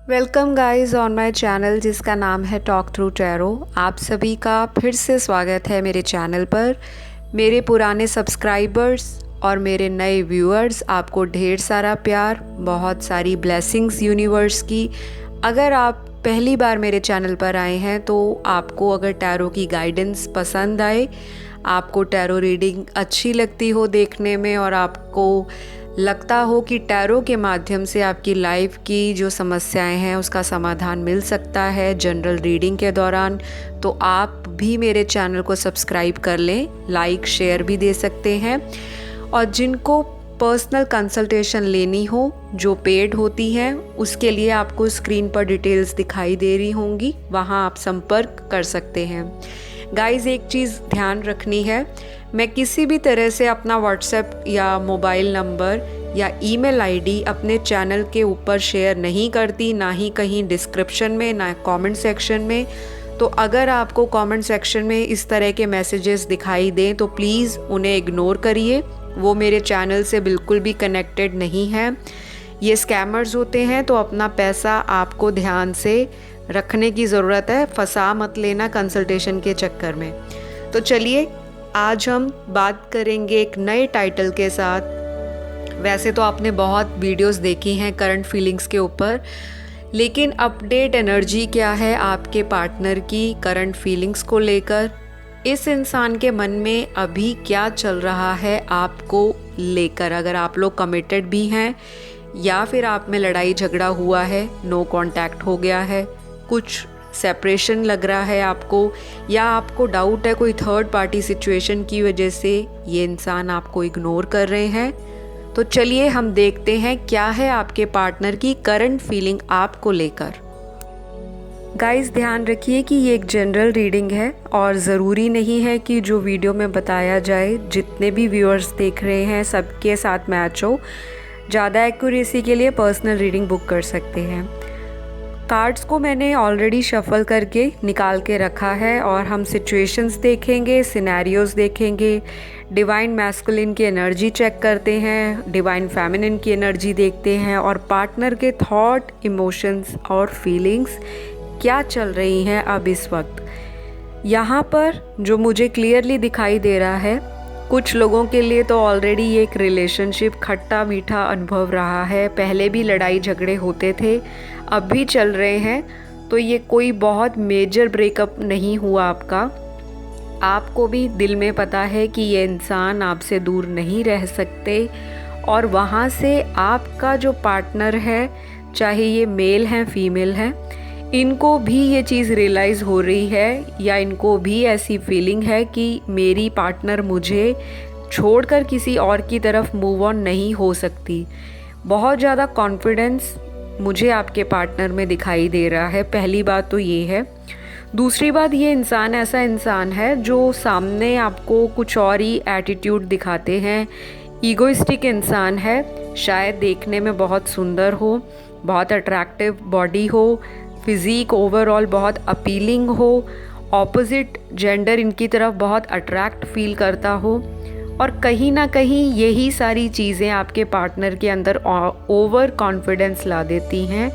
Welcome guys on my channel जिसका नाम है टॉक थ्रू टैरो। आप सभी का फिर से स्वागत है मेरे चैनल पर। मेरे पुराने सब्सक्राइबर्स और मेरे नए व्यूअर्स, आपको ढेर सारा प्यार, बहुत सारी ब्लेसिंग्स यूनिवर्स की। अगर आप पहली बार मेरे चैनल पर आए हैं तो आपको अगर टैरो की गाइडेंस पसंद आए, आपको टैरो रीडिंग अच्छी लगती हो देखने में और आपको लगता हो कि टैरो के माध्यम से आपकी लाइफ की जो समस्याएं हैं उसका समाधान मिल सकता है जनरल रीडिंग के दौरान, तो आप भी मेरे चैनल को सब्सक्राइब कर लें, लाइक शेयर भी दे सकते हैं। और जिनको पर्सनल कंसल्टेशन लेनी हो जो पेड होती है, उसके लिए आपको स्क्रीन पर डिटेल्स दिखाई दे रही होंगी, वहाँ आप संपर्क कर सकते हैं। गाइस, एक चीज़ ध्यान रखनी है, मैं किसी भी तरह से अपना व्हाट्सएप या मोबाइल नंबर या ईमेल आईडी अपने चैनल के ऊपर शेयर नहीं करती, ना ही कहीं डिस्क्रिप्शन में, ना कमेंट सेक्शन में। तो अगर आपको कमेंट सेक्शन में इस तरह के मैसेजेस दिखाई दें तो प्लीज़ उन्हें इग्नोर करिए, वो मेरे चैनल से बिल्कुल भी कनेक्टेड नहीं है। ये स्कैमर्स होते हैं, तो अपना पैसा आपको ध्यान से रखने की ज़रूरत है, फंसा मत लेना कंसल्टेशन के चक्कर में। तो चलिए, आज हम बात करेंगे एक नए टाइटल के साथ। वैसे तो आपने बहुत वीडियोस देखी हैं करंट फीलिंग्स के ऊपर, लेकिन अपडेट एनर्जी क्या है आपके पार्टनर की करंट फीलिंग्स को लेकर, इस इंसान के मन में अभी क्या चल रहा है आपको लेकर। अगर आप लोग कमिटेड भी हैं या फिर आप में लड़ाई झगड़ा हुआ है, नो कांटेक्ट हो गया है, कुछ सेपरेशन लग रहा है आपको, या आपको डाउट है कोई थर्ड पार्टी सिचुएशन की वजह से ये इंसान आपको इग्नोर कर रहे हैं, तो चलिए हम देखते हैं क्या है आपके पार्टनर की करंट फीलिंग आपको लेकर। गाइस, ध्यान रखिए कि ये एक जनरल रीडिंग है और ज़रूरी नहीं है कि जो वीडियो में बताया जाए, जितने भी व्यूअर्स देख रहे हैं सबके साथ मैच हो। ज़्यादा एक्यूरेसी के लिए पर्सनल रीडिंग बुक कर सकते हैं। कार्ड्स को मैंने ऑलरेडी शफल करके निकाल के रखा है और हम सिचुएशंस देखेंगे, सिनेरियोज देखेंगे, डिवाइन मैस्कुलिन की एनर्जी चेक करते हैं, डिवाइन फेमिनिन की एनर्जी देखते हैं और पार्टनर के थॉट, इमोशंस और फीलिंग्स क्या चल रही हैं अब इस वक्त। यहाँ पर जो मुझे क्लियरली दिखाई दे रहा है, कुछ लोगों के लिए तो ऑलरेडी ये एक रिलेशनशिप खट्टा मीठा अनुभव रहा है, पहले भी लड़ाई झगड़े होते थे, अब भी चल रहे हैं, तो ये कोई बहुत मेजर ब्रेकअप नहीं हुआ आपका। आपको भी दिल में पता है कि ये इंसान आपसे दूर नहीं रह सकते और वहाँ से आपका जो पार्टनर है, चाहे ये मेल हैं फीमेल हैं, इनको भी ये चीज़ रियलाइज़ हो रही है या इनको भी ऐसी फीलिंग है कि मेरी पार्टनर मुझे छोड़कर किसी और की तरफ मूव ऑन नहीं हो सकती। बहुत ज़्यादा कॉन्फिडेंस मुझे आपके पार्टनर में दिखाई दे रहा है, पहली बात तो ये है। दूसरी बात, ये इंसान ऐसा इंसान है जो सामने आपको कुछ और ही एटीट्यूड दिखाते हैं, ईगोइस्टिक इंसान है, शायद देखने में बहुत सुंदर हो, बहुत अट्रैक्टिव बॉडी हो, फिज़ीक ओवरऑल बहुत अपीलिंग हो, ऑपोजिट जेंडर इनकी तरफ बहुत अट्रैक्ट फील करता हो, और कहीं ना कहीं यही सारी चीज़ें आपके पार्टनर के अंदर ओवर कॉन्फिडेंस ला देती हैं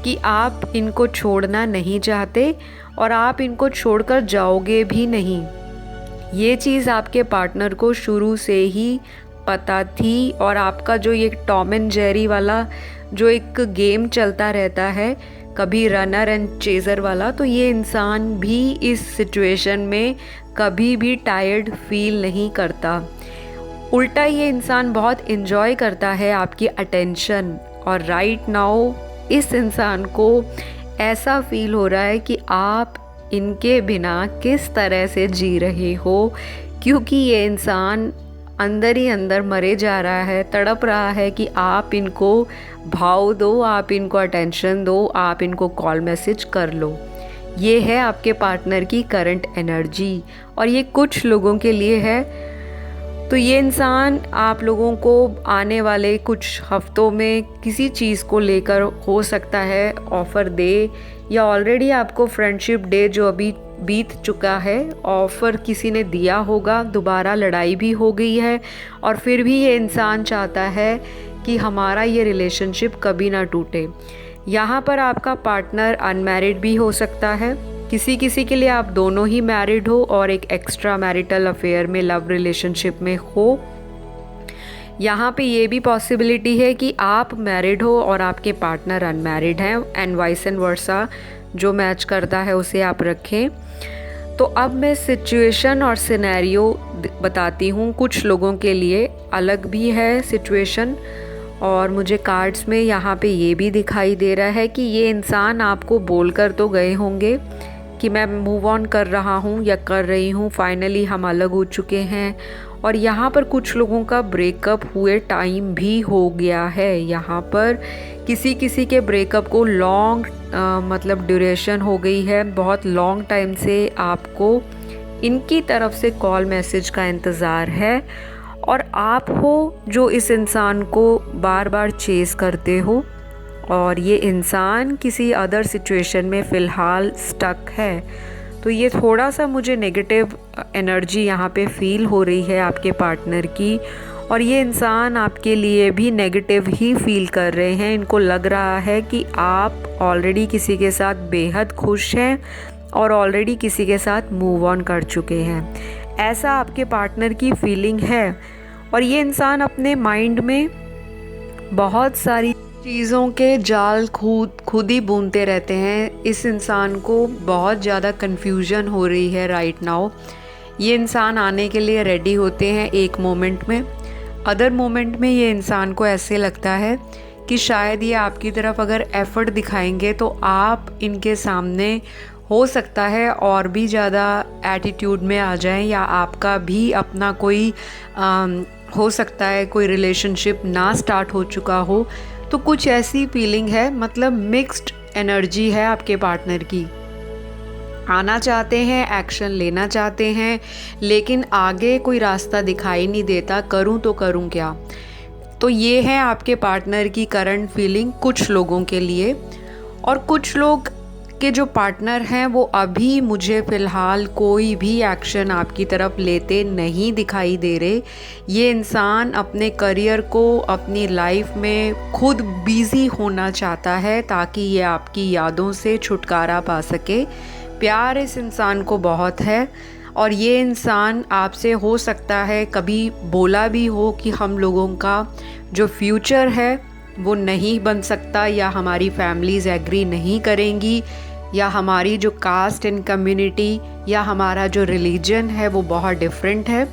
कि आप इनको छोड़ना नहीं चाहते और आप इनको छोड़कर जाओगे भी नहीं। ये चीज़ आपके पार्टनर को शुरू से ही पता थी और आपका जो ये टॉम एंड जेरी वाला जो एक गेम चलता रहता है, कभी रनर एंड चेज़र वाला, तो ये इंसान भी इस सिचुएशन में कभी भी टायर्ड फील नहीं करता। उल्टा ये इंसान बहुत इन्जॉय करता है आपकी अटेंशन, और राइट नाउ इस इंसान को ऐसा फील हो रहा है कि आप इनके बिना किस तरह से जी रहे हो, क्योंकि ये इंसान अंदर ही अंदर मरे जा रहा है, तड़प रहा है कि आप इनको भाव दो, आप इनको अटेंशन दो, आप इनको कॉल मैसेज कर लो। ये है आपके पार्टनर की करंट एनर्जी और ये कुछ लोगों के लिए है। तो ये इंसान आप लोगों को आने वाले कुछ हफ्तों में किसी चीज़ को लेकर हो सकता है ऑफ़र दे, या ऑलरेडी आपको फ्रेंडशिप डे जो अभी बीत चुका है ऑफ़र किसी ने दिया होगा, दोबारा लड़ाई भी हो गई है और फिर भी ये इंसान चाहता है कि हमारा ये रिलेशनशिप कभी ना टूटे। यहाँ पर आपका पार्टनर अनमैरिड भी हो सकता है, किसी किसी के लिए आप दोनों ही मैरिड हो और एक एक्स्ट्रा मैरिटल अफेयर में, लव रिलेशनशिप में हो। यहाँ पे ये भी पॉसिबिलिटी है कि आप मैरिड हो और आपके पार्टनर अनमैरिड हैं, एंड वाइस एंड वर्सा, जो मैच करता है उसे आप रखें। तो अब मैं सिचुएशन और सिनेरियो बताती हूँ। कुछ लोगों के लिए अलग भी है सिचुएशन, और मुझे कार्ड्स में यहाँ पे ये भी दिखाई दे रहा है कि ये इंसान आपको बोलकर तो गए होंगे कि मैं मूव ऑन कर रहा हूँ या कर रही हूँ, फाइनली हम अलग हो चुके हैं। और यहाँ पर कुछ लोगों का ब्रेकअप हुए टाइम भी हो गया है। यहाँ पर किसी किसी के ब्रेकअप को लॉन्ग मतलब ड्यूरेशन हो गई है, बहुत लॉन्ग टाइम से आपको इनकी तरफ से कॉल मैसेज का इंतज़ार है, और आप हो जो इस इंसान को बार बार चेस करते हो, और ये इंसान किसी अदर सिचुएशन में फ़िलहाल स्टक है। तो ये थोड़ा सा मुझे नेगेटिव एनर्जी यहाँ पे फील हो रही है आपके पार्टनर की, और ये इंसान आपके लिए भी नेगेटिव ही फील कर रहे हैं। इनको लग रहा है कि आप ऑलरेडी किसी के साथ बेहद खुश हैं और ऑलरेडी किसी के साथ मूव ऑन कर चुके हैं, ऐसा आपके पार्टनर की फीलिंग है। और ये इंसान अपने माइंड में बहुत सारी चीज़ों के जाल खुद ही बुनते रहते हैं। इस इंसान को बहुत ज़्यादा कन्फ्यूजन हो रही है राइट नाउ। ये इंसान आने के लिए रेडी होते हैं एक मोमेंट में, अदर मोमेंट में ये इंसान को ऐसे लगता है कि शायद ये आपकी तरफ अगर एफ़र्ट दिखाएंगे तो आप इनके सामने हो सकता है और भी ज़्यादा एटीट्यूड में आ जाएं, या आपका भी अपना कोई हो सकता है कोई रिलेशनशिप ना स्टार्ट हो चुका हो। तो कुछ ऐसी फीलिंग है, मतलब मिक्स्ड एनर्जी है आपके पार्टनर की। आना चाहते हैं, एक्शन लेना चाहते हैं, लेकिन आगे कोई रास्ता दिखाई नहीं देता, करूं तो करूं क्या। तो ये है आपके पार्टनर की करंट फीलिंग कुछ लोगों के लिए। और कुछ लोग के जो पार्टनर हैं वो अभी मुझे फ़िलहाल कोई भी एक्शन आपकी तरफ लेते नहीं दिखाई दे रहे। ये इंसान अपने करियर को, अपनी लाइफ में खुद बिज़ी होना चाहता है ताकि ये आपकी यादों से छुटकारा पा सके। प्यार इस इंसान को बहुत है, और ये इंसान आपसे हो सकता है कभी बोला भी हो कि हम लोगों का जो फ्यूचर है वो नहीं बन सकता, या हमारी फैमिलीज़ एग्री नहीं करेंगी, या हमारी जो कास्ट एंड कम्युनिटी या हमारा जो रिलीजन है वो बहुत डिफरेंट है।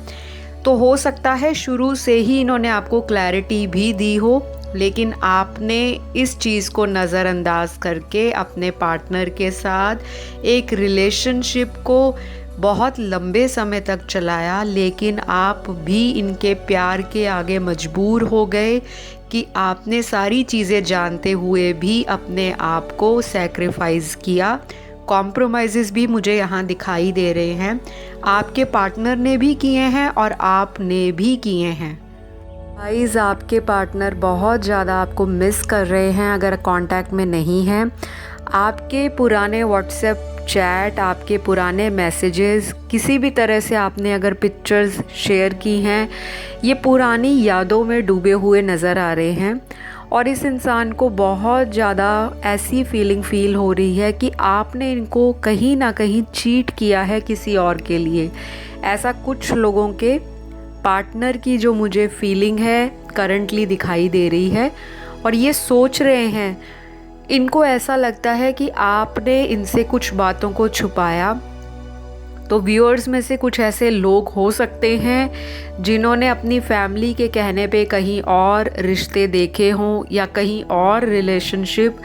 तो हो सकता है शुरू से ही इन्होंने आपको क्लैरिटी भी दी हो, लेकिन आपने इस चीज़ को नज़रअंदाज करके अपने पार्टनर के साथ एक रिलेशनशिप को बहुत लंबे समय तक चलाया, लेकिन आप भी इनके प्यार के आगे मजबूर हो गए कि आपने सारी चीज़ें जानते हुए भी अपने आप को सैक्रिफाइस किया। कॉम्प्रोमाइज़ेस भी मुझे यहाँ दिखाई दे रहे हैं, आपके पार्टनर ने भी किए हैं और आपने भी किए हैं। गाइस, आपके पार्टनर बहुत ज़्यादा आपको मिस कर रहे हैं अगर कांटेक्ट में नहीं हैं। आपके पुराने व्हाट्सएप चैट, आपके पुराने मैसेजेस, किसी भी तरह से आपने अगर पिक्चर्स शेयर की हैं, ये पुरानी यादों में डूबे हुए नज़र आ रहे हैं। और इस इंसान को बहुत ज़्यादा ऐसी फीलिंग फ़ील हो रही है कि आपने इनको कहीं ना कहीं चीट किया है किसी और के लिए। ऐसा कुछ लोगों के पार्टनर की जो मुझे फीलिंग है करंटली दिखाई दे रही है, और ये सोच रहे हैं, इनको ऐसा लगता है कि आपने इनसे कुछ बातों को छुपाया। तो व्यूअर्स में से कुछ ऐसे लोग हो सकते हैं जिन्होंने अपनी फैमिली के कहने पे कहीं और रिश्ते देखे हों, या कहीं और रिलेशनशिप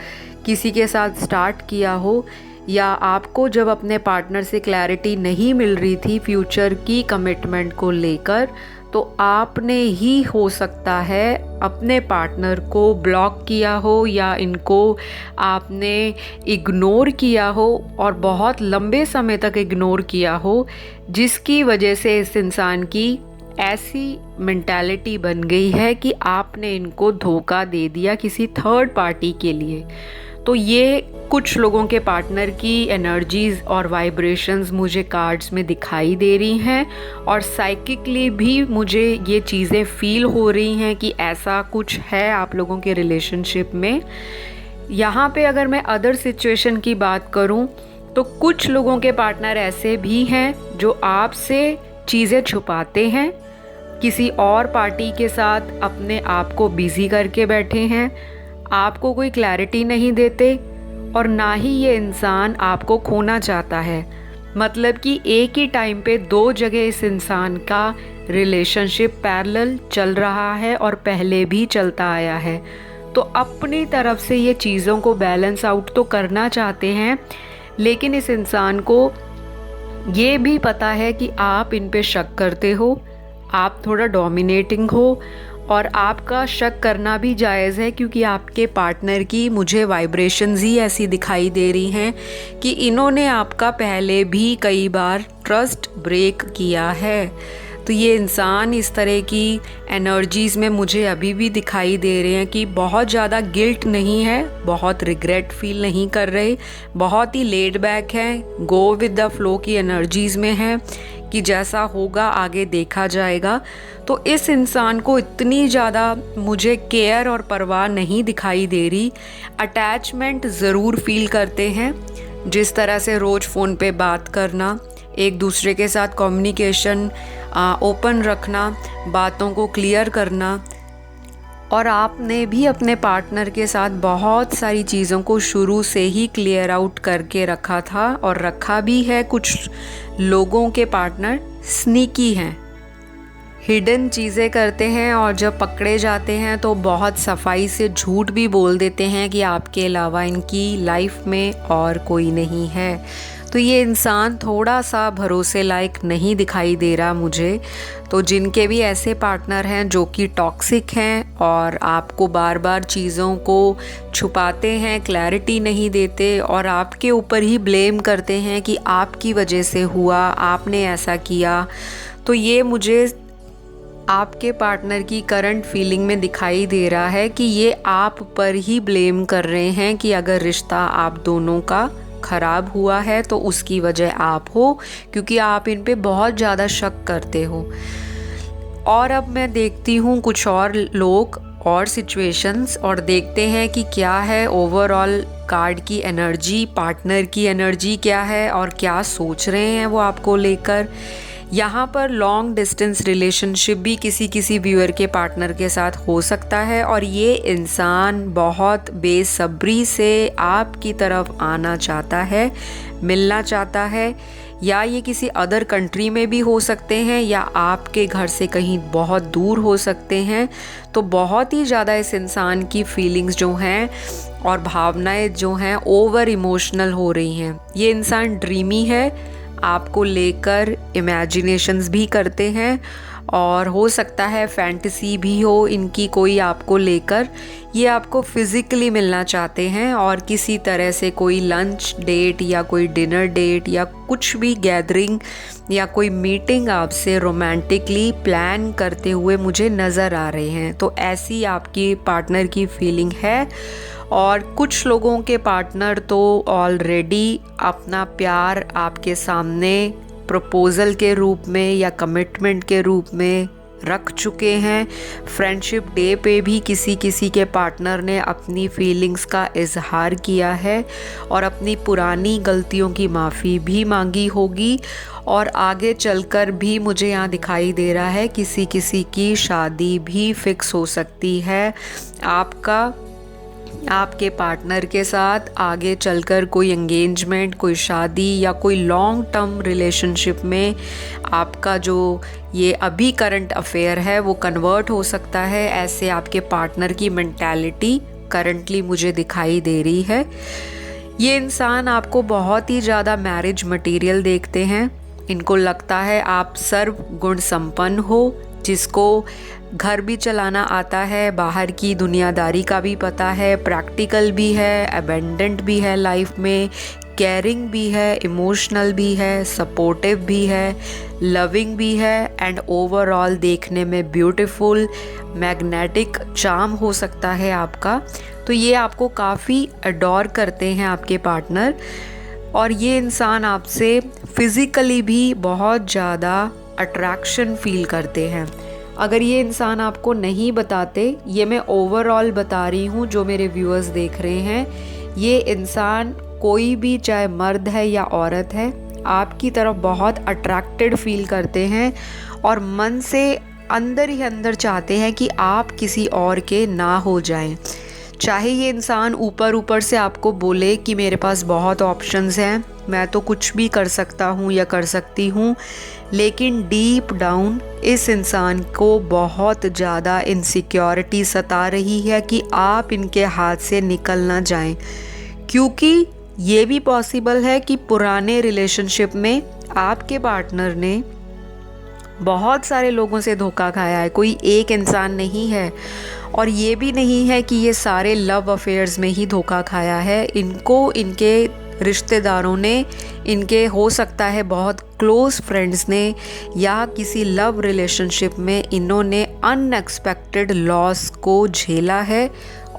किसी के साथ स्टार्ट किया हो, या आपको जब अपने पार्टनर से क्लैरिटी नहीं मिल रही थी फ्यूचर की कमिटमेंट को लेकर, तो आपने ही हो सकता है अपने पार्टनर को ब्लॉक किया हो, या इनको आपने इग्नोर किया हो और बहुत लंबे समय तक इग्नोर किया हो, जिसकी वजह से इस इंसान की ऐसी मेंटालिटी बन गई है कि आपने इनको धोखा दे दिया किसी थर्ड पार्टी के लिए। तो ये कुछ लोगों के पार्टनर की एनर्जीज़ और वाइब्रेशंस मुझे कार्ड्स में दिखाई दे रही हैं, और साइकिकली भी मुझे ये चीज़ें फील हो रही हैं कि ऐसा कुछ है आप लोगों के रिलेशनशिप में। यहाँ पे अगर मैं अदर सिचुएशन की बात करूँ तो कुछ लोगों के पार्टनर ऐसे भी हैं जो आपसे चीज़ें छुपाते हैं, किसी और पार्टी के साथ अपने आप को बिज़ी करके बैठे हैं, आपको कोई क्लैरिटी नहीं देते और ना ही ये इंसान आपको खोना चाहता है। मतलब कि एक ही टाइम पे दो जगह इस इंसान का रिलेशनशिप पैरेलल चल रहा है और पहले भी चलता आया है। तो अपनी तरफ से ये चीज़ों को बैलेंस आउट तो करना चाहते हैं, लेकिन इस इंसान को ये भी पता है कि आप इन पे शक करते हो, आप थोड़ा डोमिनेटिंग हो और आपका शक करना भी जायज़ है, क्योंकि आपके पार्टनर की मुझे वाइब्रेशंस ही ऐसी दिखाई दे रही हैं कि इन्होंने आपका पहले भी कई बार ट्रस्ट ब्रेक किया है। तो ये इंसान इस तरह की एनर्जीज़ में मुझे अभी भी दिखाई दे रहे हैं कि बहुत ज़्यादा गिल्ट नहीं है, बहुत रिग्रेट फील नहीं कर रहे, बहुत ही लेड बैक हैं, गो विद द फ्लो की एनर्जीज़ में हैं कि जैसा होगा आगे देखा जाएगा। तो इस इंसान को इतनी ज़्यादा मुझे केयर और परवाह नहीं दिखाई दे रही। अटैचमेंट ज़रूर फील करते हैं, जिस तरह से रोज़ फ़ोन पे बात करना, एक दूसरे के साथ कम्युनिकेशन ओपन रखना, बातों को क्लियर करना। और आपने भी अपने पार्टनर के साथ बहुत सारी चीज़ों को शुरू से ही क्लियर आउट करके रखा था और रखा भी है। कुछ लोगों के पार्टनर स्नीकी हैं, हिडन चीज़ें करते हैं और जब पकड़े जाते हैं तो बहुत सफाई से झूठ भी बोल देते हैं कि आपके अलावा इनकी लाइफ में और कोई नहीं है। तो ये इंसान थोड़ा सा भरोसे लायक नहीं दिखाई दे रहा मुझे। तो जिनके भी ऐसे पार्टनर हैं जो कि टॉक्सिक हैं और आपको बार बार चीज़ों को छुपाते हैं, क्लैरिटी नहीं देते और आपके ऊपर ही ब्लेम करते हैं कि आपकी वजह से हुआ, आपने ऐसा किया, तो ये मुझे आपके पार्टनर की करंट फीलिंग में दिखाई दे रहा है कि ये आप पर ही ब्लेम कर रहे हैं कि अगर रिश्ता आप दोनों का ख़राब हुआ है तो उसकी वजह आप हो, क्योंकि आप इन पे बहुत ज़्यादा शक करते हो। और अब मैं देखती हूँ कुछ और लोग और सिचुएशंस और देखते हैं कि क्या है ओवरऑल कार्ड की एनर्जी, पार्टनर की एनर्जी क्या है और क्या सोच रहे हैं वो आपको लेकर। यहाँ पर लॉन्ग डिस्टेंस रिलेशनशिप भी किसी किसी व्यूअर के पार्टनर के साथ हो सकता है और ये इंसान बहुत बेसब्री से आपकी तरफ आना चाहता है, मिलना चाहता है, या ये किसी अदर कंट्री में भी हो सकते हैं या आपके घर से कहीं बहुत दूर हो सकते हैं। तो बहुत ही ज़्यादा इस इंसान की फीलिंग्स जो हैं और भावनाएं जो हैं ओवर इमोशनल हो रही हैं। ये इंसान ड्रीमी है, आपको लेकर इमेजिनेशंस भी करते हैं और हो सकता है फैंटेसी भी हो इनकी कोई आपको लेकर। ये आपको फिज़िकली मिलना चाहते हैं और किसी तरह से कोई लंच डेट या कोई डिनर डेट या कुछ भी गैदरिंग या कोई मीटिंग आपसे रोमांटिकली प्लान करते हुए मुझे नज़र आ रहे हैं। तो ऐसी आपकी पार्टनर की फीलिंग है। और कुछ लोगों के पार्टनर तो ऑलरेडी अपना प्यार आपके सामने प्रपोज़ल के रूप में या कमिटमेंट के रूप में रख चुके हैं। फ्रेंडशिप डे पे भी किसी किसी के पार्टनर ने अपनी फीलिंग्स का इजहार किया है और अपनी पुरानी गलतियों की माफ़ी भी मांगी होगी। और आगे चलकर भी मुझे यहाँ दिखाई दे रहा है किसी किसी की शादी भी फिक्स हो सकती है आपके पार्टनर के साथ। आगे चलकर कोई एंगेजमेंट, कोई शादी या कोई लॉन्ग टर्म रिलेशनशिप में आपका जो ये अभी करंट अफेयर है वो कन्वर्ट हो सकता है। ऐसे आपके पार्टनर की मेंटालिटी करंटली मुझे दिखाई दे रही है। ये इंसान आपको बहुत ही ज़्यादा मैरिज मटेरियल देखते हैं। इनको लगता है आप सर्व गुण संपन्न हो, जिसको घर भी चलाना आता है, बाहर की दुनियादारी का भी पता है, प्रैक्टिकल भी है, अबेंडेंट भी है लाइफ में, केयरिंग भी है, इमोशनल भी है, सपोर्टिव भी है, लविंग भी है एंड ओवरऑल देखने में ब्यूटीफुल, मैग्नेटिक चार्म हो सकता है आपका। तो ये आपको काफ़ी अडोर करते हैं आपके पार्टनर। और ये इंसान आपसे फिज़िकली भी बहुत ज़्यादा अट्रैक्शन फील करते हैं। अगर ये इंसान आपको नहीं बताते, ये मैं ओवरऑल बता रही हूँ जो मेरे व्यूअर्स देख रहे हैं, ये इंसान कोई भी चाहे मर्द है या औरत है आपकी तरफ बहुत अट्रैक्टेड फील करते हैं और मन से अंदर ही अंदर चाहते हैं कि आप किसी और के ना हो जाएं। चाहे ये इंसान ऊपर ऊपर से आपको बोले कि मेरे पास बहुत ऑप्शंस हैं, मैं तो कुछ भी कर सकता हूँ या कर सकती हूँ, लेकिन डीप डाउन इस इंसान को बहुत ज़्यादा इनसिक्योरिटी सता रही है कि आप इनके हाथ से निकल ना जाएं। क्योंकि ये भी पॉसिबल है कि पुराने रिलेशनशिप में आपके पार्टनर ने बहुत सारे लोगों से धोखा खाया है, कोई एक इंसान नहीं है। और ये भी नहीं है कि ये सारे लव अफेयर्स में ही धोखा खाया है, इनको इनके रिश्तेदारों ने, इनके हो सकता है बहुत क्लोज फ्रेंड्स ने, या किसी लव रिलेशनशिप में इन्होंने अनएक्सपेक्टेड लॉस को झेला है।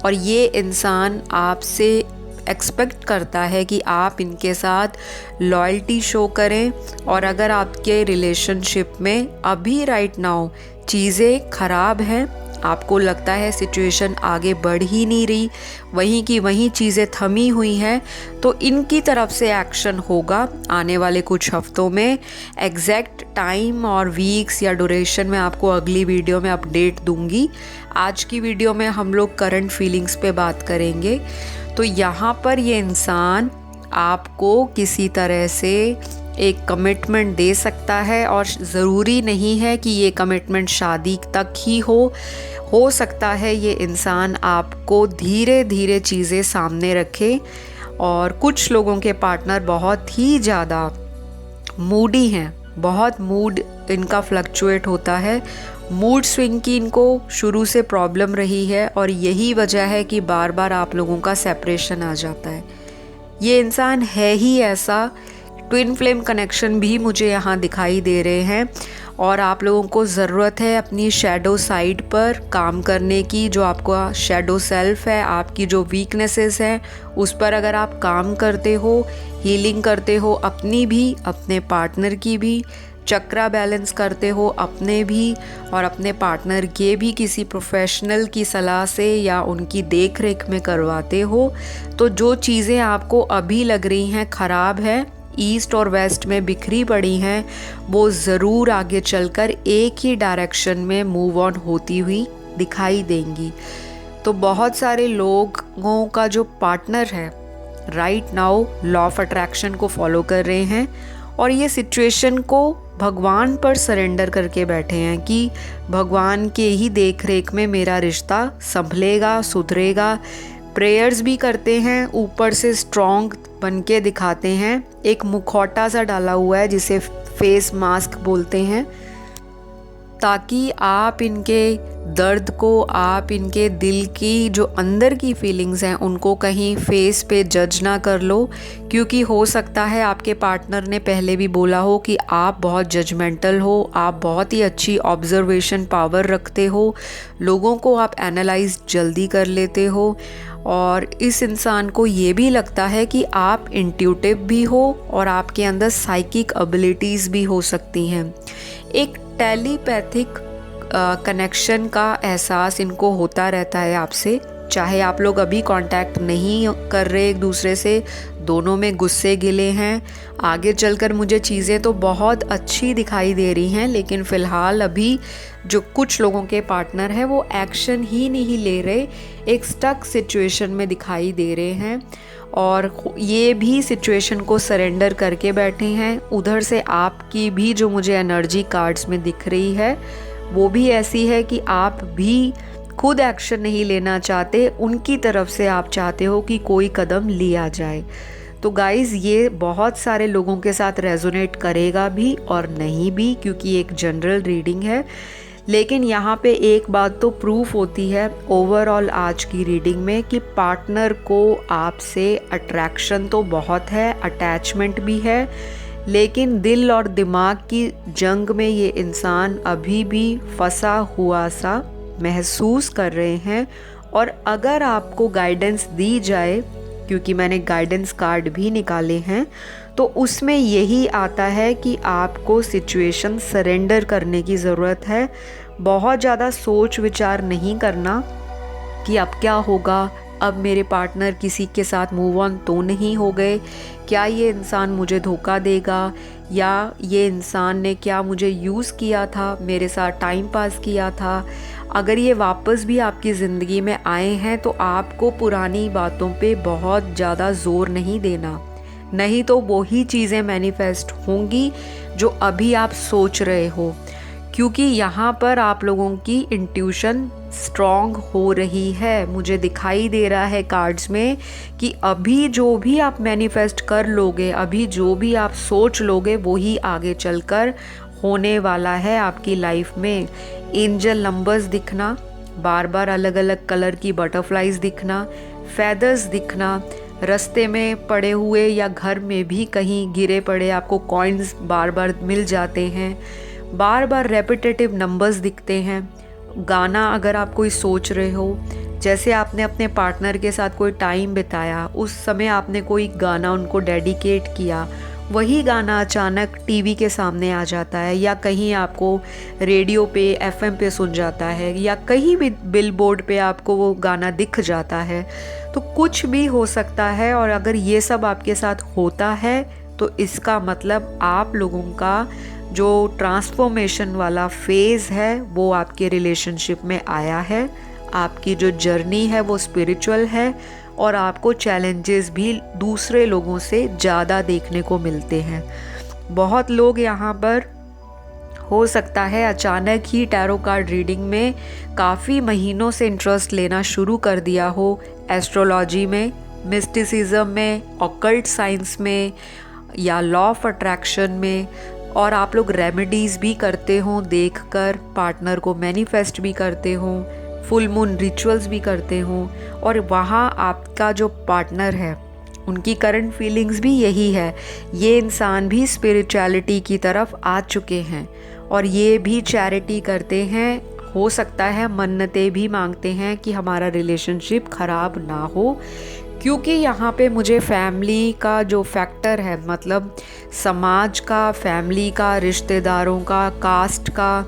और ये इंसान आपसे एक्सपेक्ट करता है कि आप इनके साथ लॉयल्टी शो करें। और अगर आपके रिलेशनशिप में अभी राइट नाउ चीज़ें ख़राब हैं, आपको लगता है सिचुएशन आगे बढ़ ही नहीं रही, वहीं की वहीं चीज़ें थमी हुई हैं, तो इनकी तरफ से एक्शन होगा आने वाले कुछ हफ्तों में। एग्जैक्ट टाइम और वीक्स या ड्यूरेशन मैं आपको अगली वीडियो में अपडेट दूंगी। आज की वीडियो में हम लोग करंट फीलिंग्स पे बात करेंगे। तो यहाँ पर ये इंसान आपको किसी तरह से एक कमिटमेंट दे सकता है, और ज़रूरी नहीं है कि ये कमिटमेंट शादी तक ही हो सकता है ये इंसान आपको धीरे धीरे चीज़ें सामने रखे। और कुछ लोगों के पार्टनर बहुत ही ज़्यादा मूडी हैं, बहुत मूड इनका फ्लक्चुएट होता है, मूड स्विंग की इनको शुरू से प्रॉब्लम रही है, और यही वजह है कि बार बार आप लोगों का सेपरेशन आ जाता है। ये इंसान है ही ऐसा। ट्विन फ्लेम कनेक्शन भी मुझे यहाँ दिखाई दे रहे हैं, और आप लोगों को ज़रूरत है अपनी शैडो साइड पर काम करने की। जो आपका शैडो सेल्फ है, आपकी जो वीकनेसेस हैं, उस पर अगर आप काम करते हो, हीलिंग करते हो अपनी भी, अपने पार्टनर की भी, चक्रा बैलेंस करते हो अपने भी और अपने पार्टनर के भी, किसी प्रोफेशनल की सलाह से या उनकी देख रेख में करवाते हो, तो जो चीज़ें आपको अभी लग रही हैं ख़राब है, ईस्ट और वेस्ट में बिखरी पड़ी हैं, वो ज़रूर आगे चलकर एक ही डायरेक्शन में मूव ऑन होती हुई दिखाई देंगी। तो बहुत सारे लोगों का जो पार्टनर है right now law of attraction को फॉलो कर रहे हैं, और ये सिचुएशन को भगवान पर सरेंडर करके बैठे हैं कि भगवान के ही देख रेख में मेरा रिश्ता संभलेगा, सुधरेगा। प्रेयर्स भी करते हैं, ऊपर से स्ट्रॉन्ग बन के दिखाते हैं, एक मुखौटा सा डाला हुआ है जिसे फेस मास्क बोलते हैं, ताकि आप इनके दर्द को, आप इनके दिल की जो अंदर की फीलिंग्स हैं उनको कहीं फेस पे जज ना कर लो। क्योंकि हो सकता है आपके पार्टनर ने पहले भी बोला हो कि आप बहुत जजमेंटल हो, आप बहुत ही अच्छी ऑब्जर्वेशन पावर रखते हो, लोगों को आप एनालाइज जल्दी कर लेते हो, और इस इंसान को ये भी लगता है कि आप इंट्यूटिव भी हो और आपके अंदर साइकिक एबिलिटीज़ भी हो सकती हैं। एक टेलीपैथिक कनेक्शन का एहसास इनको होता रहता है आपसे, चाहे आप लोग अभी कांटेक्ट नहीं कर रहे एक दूसरे से, दोनों में गुस्से गिले हैं। आगे चलकर मुझे चीज़ें तो बहुत अच्छी दिखाई दे रही हैं, लेकिन फ़िलहाल अभी जो कुछ लोगों के पार्टनर हैं वो एक्शन ही नहीं ले रहे, एक स्टक सिचुएशन में दिखाई दे रहे हैं, और ये भी सिचुएशन को सरेंडर करके बैठे हैं। उधर से आपकी भी जो मुझे एनर्जी कार्ड्स में दिख रही है वो भी ऐसी है कि आप भी खुद एक्शन नहीं लेना चाहते, उनकी तरफ से आप चाहते हो कि कोई कदम लिया जाए। तो गाइज़, ये बहुत सारे लोगों के साथ रेजोनेट करेगा भी और नहीं भी, क्योंकि एक जनरल रीडिंग है। लेकिन यहाँ पे एक बात तो प्रूफ होती है ओवरऑल आज की रीडिंग में कि पार्टनर को आपसे अट्रैक्शन तो बहुत है, अटैचमेंट भी है, लेकिन दिल और दिमाग की जंग में ये इंसान अभी भी फंसा हुआ सा महसूस कर रहे हैं। और अगर आपको गाइडेंस दी जाए, क्योंकि मैंने गाइडेंस कार्ड भी निकाले हैं, तो उसमें यही आता है कि आपको सिचुएशन सरेंडर करने की ज़रूरत है। बहुत ज़्यादा सोच विचार नहीं करना कि अब क्या होगा, अब मेरे पार्टनर किसी के साथ मूव ऑन तो नहीं हो गए, क्या ये इंसान मुझे धोखा देगा, या ये इंसान ने क्या मुझे यूज़ किया था, मेरे साथ टाइम पास किया था। अगर ये वापस भी आपकी ज़िंदगी में आए हैं तो आपको पुरानी बातों पे बहुत ज़्यादा ज़ोर नहीं देना, नहीं तो वही चीज़ें मैनिफेस्ट होंगी जो अभी आप सोच रहे हो। क्योंकि यहाँ पर आप लोगों की इंट्यूशन स्ट्रॉन्ग हो रही है। मुझे दिखाई दे रहा है कार्ड्स में कि अभी जो भी आप मैनिफेस्ट कर लोगे, अभी जो भी आप सोच लोगे, वही आगे चलकर होने वाला है आपकी लाइफ में। एंजल नंबर्स दिखना, बार बार अलग अलग कलर की बटरफ्लाइज दिखना, फेदर्स दिखना, रास्ते में पड़े हुए या घर में भी कहीं गिरे पड़े आपको कॉइन्स बार बार मिल जाते हैं, बार बार रेपिटेटिव नंबर्स दिखते हैं। गाना अगर आप कोई सोच रहे हो, जैसे आपने अपने पार्टनर के साथ कोई टाइम बिताया, उस समय आपने कोई गाना उनको डेडिकेट किया, वही गाना अचानक टीवी के सामने आ जाता है, या कहीं आपको रेडियो पे एफएम पे सुन जाता है, या कहीं भी बिलबोर्ड पे आपको वो गाना दिख जाता है। तो कुछ भी हो सकता है, और अगर ये सब आपके साथ होता है तो इसका मतलब आप लोगों का जो ट्रांसफॉर्मेशन वाला फेज़ है वो आपके रिलेशनशिप में आया है। आपकी जो जर्नी है वो स्पिरिचुअल है, और आपको चैलेंजेस भी दूसरे लोगों से ज़्यादा देखने को मिलते हैं। बहुत लोग यहाँ पर हो सकता है अचानक ही टैरो कार्ड रीडिंग में काफ़ी महीनों से इंटरेस्ट लेना शुरू कर दिया हो, एस्ट्रोलॉजी में, मिस्टिसिज्म में, ऑकल्ट साइंस में, या लॉ ऑफ अट्रैक्शन में, और आप लोग रेमेडीज़ भी करते हो देखकर, पार्टनर को मैनिफेस्ट भी करते हो, फुल मून रिचुअल्स भी करते हो, और वहाँ आपका जो पार्टनर है उनकी करंट फीलिंग्स भी यही है। ये इंसान भी स्पिरिचुअलिटी की तरफ आ चुके हैं, और ये भी चैरिटी करते हैं, हो सकता है मन्नतें भी मांगते हैं कि हमारा रिलेशनशिप ख़राब ना हो। क्योंकि यहाँ पे मुझे फैमिली का जो फैक्टर है, मतलब समाज का, फैमिली का, रिश्तेदारों का, कास्ट का,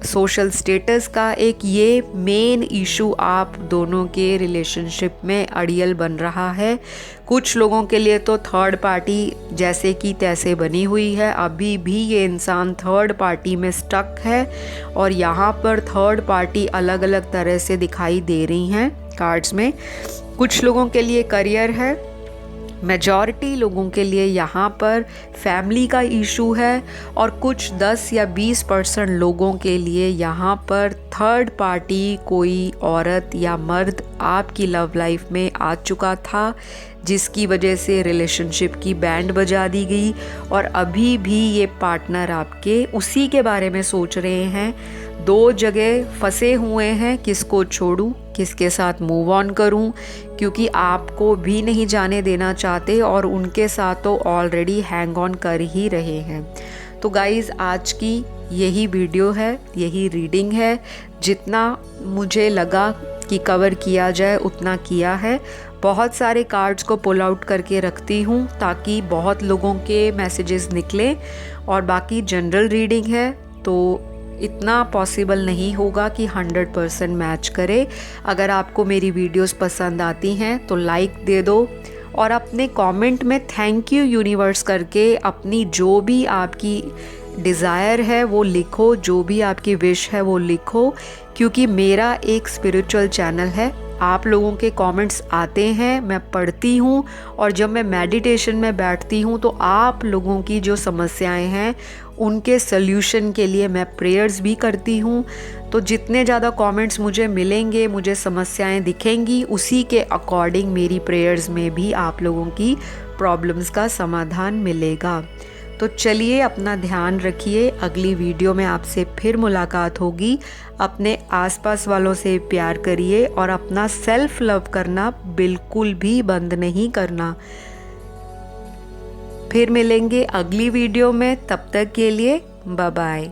सोशल स्टेटस का, एक ये मेन इशू आप दोनों के रिलेशनशिप में अड़ियल बन रहा है। कुछ लोगों के लिए तो थर्ड पार्टी जैसे कि तैसे बनी हुई है, अभी भी ये इंसान थर्ड पार्टी में स्टक है, और यहाँ पर थर्ड पार्टी अलग अलग तरह से दिखाई दे रही हैं कार्ड्स में। कुछ लोगों के लिए करियर है, मेजॉरिटी लोगों के लिए यहाँ पर फैमिली का इशू है, और कुछ 10 या 20% लोगों के लिए यहाँ पर थर्ड पार्टी, कोई औरत या मर्द आपकी लव लाइफ में आ चुका था, जिसकी वजह से रिलेशनशिप की बैंड बजा दी गई, और अभी भी ये पार्टनर आपके उसी के बारे में सोच रहे हैं। दो जगह फंसे हुए हैं, किसको छोड़ूं, किसके साथ मूव ऑन करूं, क्योंकि आपको भी नहीं जाने देना चाहते, और उनके साथ तो ऑलरेडी हैंग ऑन कर ही रहे हैं। तो गाइज़, आज की यही वीडियो है, यही रीडिंग है। जितना मुझे लगा कि कवर किया जाए उतना किया है। बहुत सारे कार्ड्स को पुल आउट करके रखती हूँ ताकि बहुत लोगों के मैसेजेस निकलें, और बाकी जनरल रीडिंग है तो इतना पॉसिबल नहीं होगा कि 100% मैच करे। अगर आपको मेरी वीडियोस पसंद आती हैं तो लाइक दे दो, और अपने कमेंट में थैंक यू यूनिवर्स करके अपनी जो भी आपकी डिज़ायर है वो लिखो, जो भी आपकी विश है वो लिखो, क्योंकि मेरा एक स्पिरिचुअल चैनल है। आप लोगों के कमेंट्स आते हैं, मैं पढ़ती हूँ, और जब मैं मेडिटेशन में बैठती हूँ तो आप लोगों की जो समस्याएं हैं उनके सल्यूशन के लिए मैं प्रेयर्स भी करती हूँ। तो जितने ज़्यादा कमेंट्स मुझे मिलेंगे, मुझे समस्याएं दिखेंगी, उसी के अकॉर्डिंग मेरी प्रेयर्स में भी आप लोगों की प्रॉब्लम्स का समाधान मिलेगा। तो चलिए, अपना ध्यान रखिए। अगली वीडियो में आपसे फिर मुलाकात होगी। अपने आसपास वालों से प्यार करिए, और अपना सेल्फ लव करना बिल्कुल भी बंद नहीं करना। फिर मिलेंगे अगली वीडियो में, तब तक के लिए बाय बाय।